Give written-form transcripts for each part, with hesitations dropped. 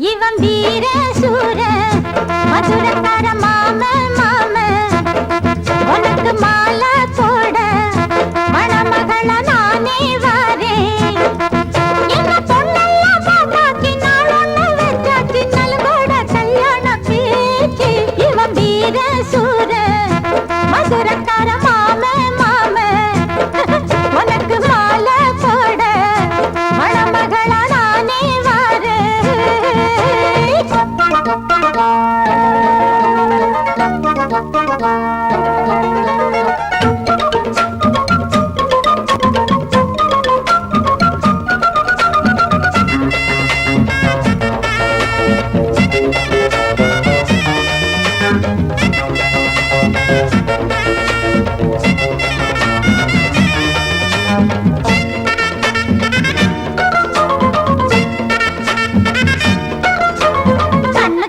இவன் வீர சூர மதுரக்கார மாம மாம உனக்கு மாலை போட மணமகள நானே வாரேன். என்ன பொண்ணெல்லாம் பாப்பாக்கி நாள் ஒண்ணு வச்சாச்சு நல்கோட கல்யாண பேச்சு. இவன் வீர சூர மதுரக்கார மாம மாம உனக்கு மாலை போட மணமகள நானே வாரேன்.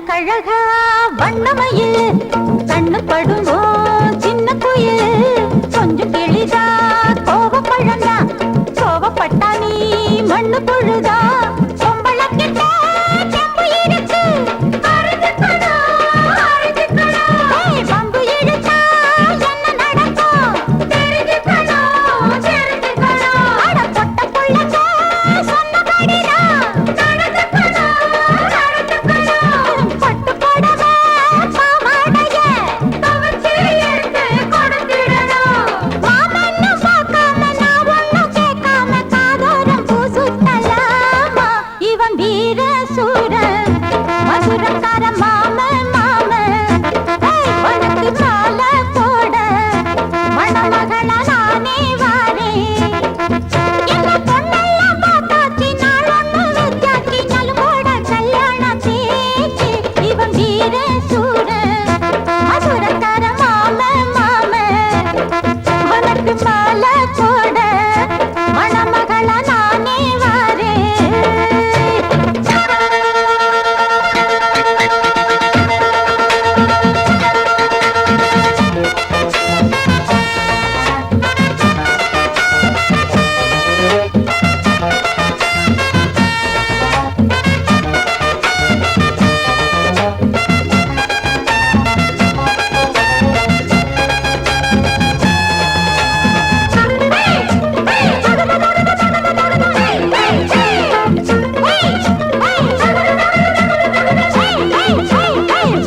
கழகா வண்ணமயில் கண்ணு படுங்கோ சின்ன குயில் கொஞ்சம் கிளிதா கோவப்பழந்தா கோவப்பட்டா நீ மண்ணு பொழுதா பொம்பளக்கிட்ட செம்பு இருக்கு பம்பு இழுத்தா என்ன நடக்கும் அட பொட்ட புள்ளங்க சொன்னபடிதான் மதுரக்கார மாம மாம உனக்கு மாலை போட மணமகள நானே வாரேன். என்ன பொண்ணெல்லாம் பார்த்தாச்சு நாள் ஒண்ணு வச்சாச்சு நல்கோட கல்யாண பேச்சு. இவன் வீர சூர மதுரக்கார மாம மாம உனக்கு மாலை போட மணமகள நானே வாரேன்.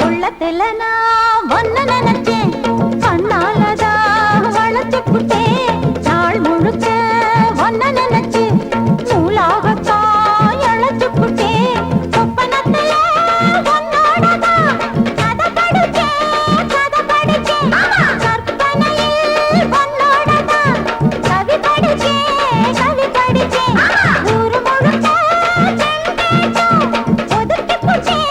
உள்ளத்துல நான் ஒன்ன நினைச்சேன் கண்ணாலதான் வளர்த்து புட்டேன். நாள் முழுக்க ஒன்ன நினைச்சு நூலாகத்தான் இழைச்சு புட்டேன். சொப்பனத்துல உன்னோடதான் கதை படிச்சேன் கற்பனையில் உன்னோடதான் கவி படிச்சேன் ஊரு முழுக்க ஒதுக்கி புட்டேன்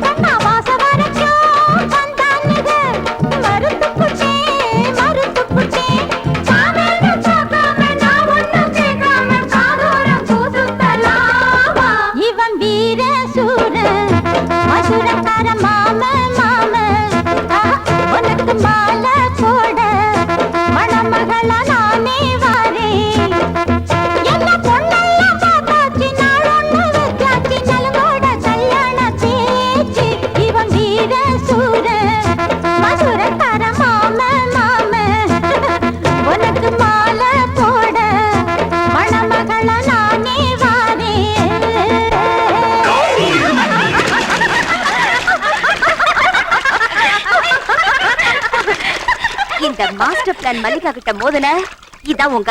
கண்ணா வாச வரைக்கும் வந்தானுங்க மறுத்து புட்டேன் சாமின்னு பார்க்காம நான் ஒண்ணும் கேட்காம காதோரம் பூசுத்தலாமா. இவன் வீர சூர மதுரக்கார மாம மாம உனக்கு மாலை போட மணமகள நானே வாரேன். என்ன பொண்ணெல்லாம் பார்த்தாச்சு நாள் ஒண்ணு வச்சாச்சு நல்கோட கல்யாண பேச்சு. இவன் வீர சூர மதுரக்கார மாம மாம உனக்கு மாலை போட மணமகள நானே வாரேன். இந்த மாஸ்டர் பிளான் மல்லிகா கிட்ட மோதல இதான் உங்க